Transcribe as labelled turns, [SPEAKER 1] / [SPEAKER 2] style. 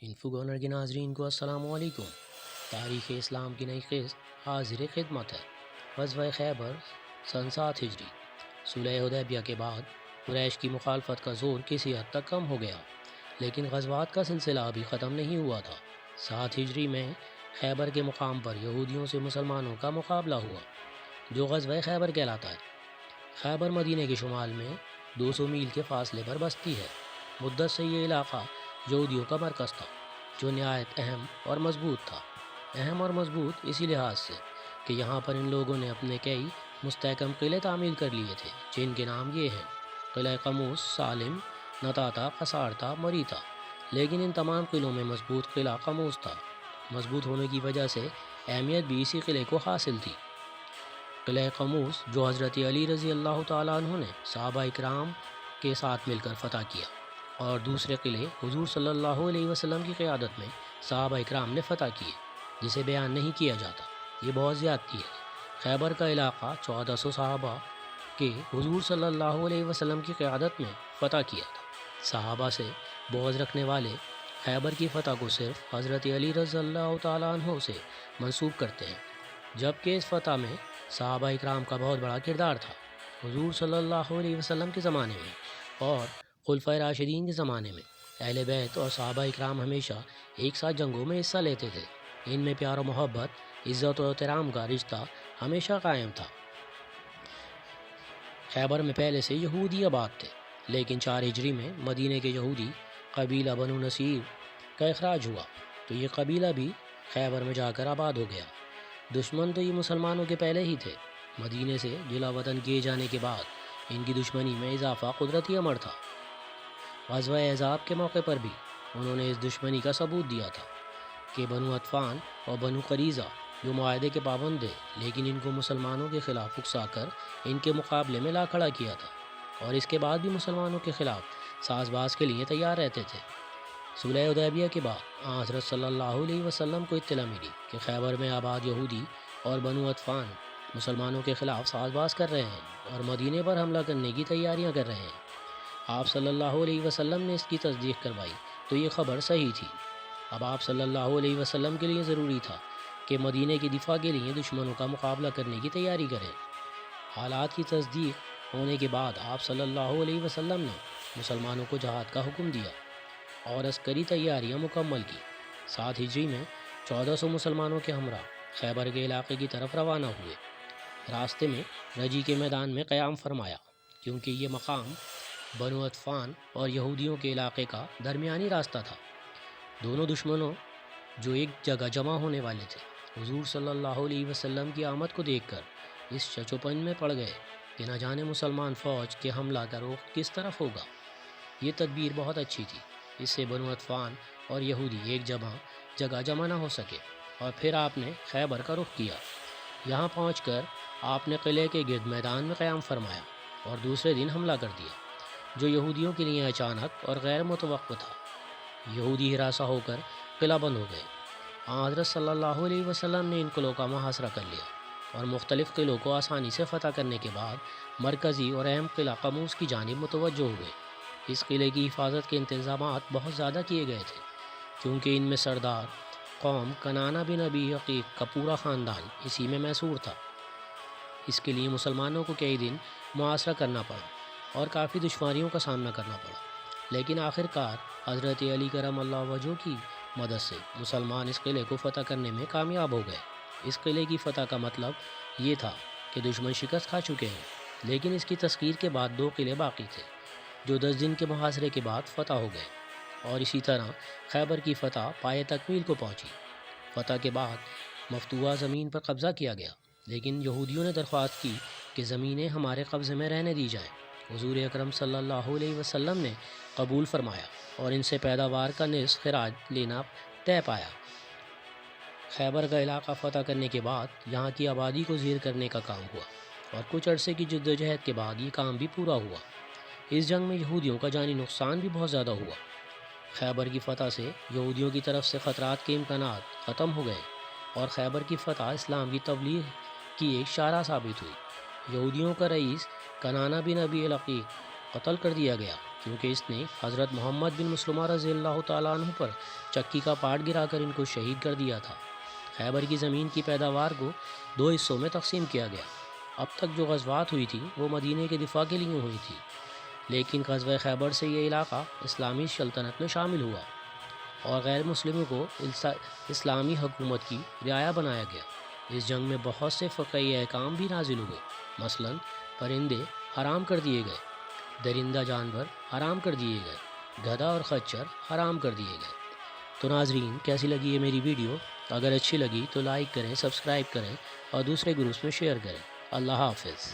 [SPEAKER 1] Info governor کے ناظرین کو السلام علیکم۔ تاریخ اسلام کی نئی قسط حاضر خدمت ہے۔ غزوہ خیبر سن 7 ہجری۔ صلح حدیبیہ کے بعد قریش کی مخالفت کا زور کسی حد تک کم ہو گیا، لیکن غزوات کا سلسلہ ابھی ختم نہیں ہوا تھا۔ 7 ہجری میں خیبر کے مقام پر یہودیوں سے مسلمانوں کا مقابلہ ہوا، جو غزوہ خیبر کہلاتا ہے۔ خیبر مدینہ کے شمال میں 200 میل کے فاصلے پر بستی ہے۔ مدت سے یہ علاقہ یہودیوں کا مرکز تھا، جو نہایت اہم اور مضبوط تھا۔ اہم اور مضبوط اسی لحاظ سے کہ یہاں پر ان لوگوں نے اپنے کئی مستحکم قلعے تعمیر کر لیے تھے، جن کے نام یہ ہیں: قلعہ قموس، سالم، نتاتا، قصارتا، مریتا۔ لیکن ان تمام قلعوں میں مضبوط قلعہ قموس تھا۔ مضبوط ہونے کی وجہ سے اہمیت بھی اسی قلعے کو حاصل تھی۔ قلعہ قموس جو حضرت علی رضی اللہ تعالیٰ عنہ نے صحابہ اکرام کے ساتھ مل کر فتح کیا، اور دوسرے قلعے حضور صلی اللہ علیہ وسلم کی قیادت میں صحابہ اکرام نے فتح کیے، جسے بیان نہیں کیا جاتا۔ یہ بہت زیادتی ہے۔ خیبر کا علاقہ 1400 صحابہ کے حضور صلی اللہ علیہ وسلم کی قیادت میں فتح کیا تھا۔ صحابہ سے بغض رکھنے والے خیبر کی فتح کو صرف حضرت علی رضی اللہ تعالیٰ عنہ سے منسوب کرتے ہیں، جبکہ اس فتح میں صحابہ اکرام کا بہت بڑا کردار تھا۔ حضور صلی اللہ علیہ وسلم کے زمانے میں اور خلفائے راشدین کے زمانے میں اہل بیت اور صحابہ اکرام ہمیشہ ایک ساتھ جنگوں میں حصہ لیتے تھے۔ ان میں پیار و محبت، عزت و احترام کا رشتہ ہمیشہ قائم تھا۔ خیبر میں پہلے سے یہودی آباد تھے، لیکن 4 ہجری میں مدینہ کے یہودی قبیلہ بنو نصیر کا اخراج ہوا، تو یہ قبیلہ بھی خیبر میں جا کر آباد ہو گیا۔ دشمن تو یہ مسلمانوں کے پہلے ہی تھے۔ مدینہ سے جلا وطن کیے جانے کے بعد ان کی دشمنی میں اضافہ قدرتی امر تھا۔ غزوہ احزاب کے موقع پر بھی انہوں نے اس دشمنی کا ثبوت دیا تھا کہ بنو عطفان اور بنو قریظہ جو معاہدے کے پابند تھے، لیکن ان کو مسلمانوں کے خلاف اکسا کر ان کے مقابلے میں لا کھڑا کیا تھا، اور اس کے بعد بھی مسلمانوں کے خلاف ساز باز کے لیے تیار رہتے تھے۔ صلح حدیبیہ کے بعد حضرت صلی اللہ علیہ وسلم کو اطلاع ملی کہ خیبر میں آباد یہودی اور بنو عطفان مسلمانوں کے خلاف ساز باز کر رہے ہیں اور مدینے پر حملہ کرنے کی تیاریاں کر رہے ہیں۔ آپ صلی اللہ علیہ وسلم نے اس کی تصدیق کروائی تو یہ خبر صحیح تھی۔ اب آپ صلی اللہ علیہ وسلم کے لیے ضروری تھا کہ مدینے کی دفاع کے لیے دشمنوں کا مقابلہ کرنے کی تیاری کریں۔ حالات کی تصدیق ہونے کے بعد آپ صلی اللہ علیہ وسلم نے مسلمانوں کو جہاد کا حکم دیا اور عسکری تیاریاں مکمل کی۔ 7 ہجری میں 1400 مسلمانوں کے ہمراہ خیبر کے علاقے کی طرف روانہ ہوئے۔ راستے میں رجی کے میدان میں قیام فرمایا، کیونکہ یہ مقام بنو عطفان اور یہودیوں کے علاقے کا درمیانی راستہ تھا۔ دونوں دشمنوں جو ایک جگہ جمع ہونے والے تھے، حضور صلی اللہ علیہ وسلم کی آمد کو دیکھ کر اس شچوپن میں پڑ گئے کہ نہ جانے مسلمان فوج کے حملہ کا رخ کس طرف ہوگا۔ یہ تدبیر بہت اچھی تھی، اس سے بنو عطفان اور یہودی ایک جگہ جمع نہ ہو سکے، اور پھر آپ نے خیبر کا رخ کیا۔ یہاں پہنچ کر آپ نے قلعے کے گرد میدان میں قیام فرمایا اور دوسرے دن حملہ کر دیا، جو یہودیوں کے لیے اچانک اور غیر متوقع تھا۔ یہودی ہراساں ہو کر قلعہ بند ہو گئے۔ حضرت صلی اللہ علیہ وسلم نے ان قلعوں کا محاصرہ کر لیا اور مختلف قلعوں کو آسانی سے فتح کرنے کے بعد مرکزی اور اہم قلعہ قموس کی جانب متوجہ ہوئے۔ اس قلعے کی حفاظت کے انتظامات بہت زیادہ کیے گئے تھے، کیونکہ ان میں سردار قوم کنانہ بن ابی عقیق کا پورا خاندان اسی میں محصور تھا۔ اس کے لیے مسلمانوں کو کئی دن محاصرہ کرنا پڑا اور کافی دشواریوں کا سامنا کرنا پڑا، لیکن آخر کار حضرت علی کرم اللہ وجہہ کی مدد سے مسلمان اس قلعے کو فتح کرنے میں کامیاب ہو گئے۔ اس قلعے کی فتح کا مطلب یہ تھا کہ دشمن شکست کھا چکے ہیں، لیکن اس کی تسخیر کے بعد 2 قلعے باقی تھے، جو 10 دن کے محاصرے کے بعد فتح ہو گئے، اور اسی طرح خیبر کی فتح پائے تکمیل کو پہنچی۔ فتح کے بعد مفتوحہ زمین پر قبضہ کیا گیا، لیکن یہودیوں نے درخواست کی کہ زمینیں ہمارے قبضے میں رہنے دی جائیں۔ حضور اکرم صلی اللہ علیہ وسلم نے قبول فرمایا اور ان سے پیداوار کا نصف خراج لینا طے پایا۔ خیبر کا علاقہ فتح کرنے کے بعد یہاں کی آبادی کو زیر کرنے کا کام ہوا، اور کچھ عرصے کی جدوجہد کے بعد یہ کام بھی پورا ہوا۔ اس جنگ میں یہودیوں کا جانی نقصان بھی بہت زیادہ ہوا۔ خیبر کی فتح سے یہودیوں کی طرف سے خطرات کے امکانات ختم ہو گئے، اور خیبر کی فتح اسلام کی تبلیغ کی ایک شارہ ثابت ہوئی۔ یہودیوں کا رئیس کنانہ بن ابی عقیق قتل کر دیا گیا، کیونکہ اس نے حضرت محمد بن مسلمہ رضی اللہ تعالیٰ عنہ پر چکی کا پاٹ گرا کر ان کو شہید کر دیا تھا۔ خیبر کی زمین کی پیداوار کو 2 حصوں میں تقسیم کیا گیا۔ اب تک جو غزوات ہوئی تھی وہ مدینہ کے دفاع کے لیے ہوئی تھی، لیکن غزوہ خیبر سے یہ علاقہ اسلامی سلطنت میں شامل ہوا اور غیر مسلموں کو اسلامی حکومت کی رعایا بنایا گیا۔ اس جنگ میں بہت سے فقہی احکام بھی نازل ہوئے، مثلا پرندے حرام کر دیے گئے، درندہ جانور حرام کر دیے گئے، گدھا اور خچر حرام کر دیے گئے۔ تو ناظرین، کیسی لگی ہے میری ویڈیو؟ اگر اچھی لگی تو لائک کریں، سبسکرائب کریں اور دوسرے گروپس میں شیئر کریں۔ اللہ حافظ۔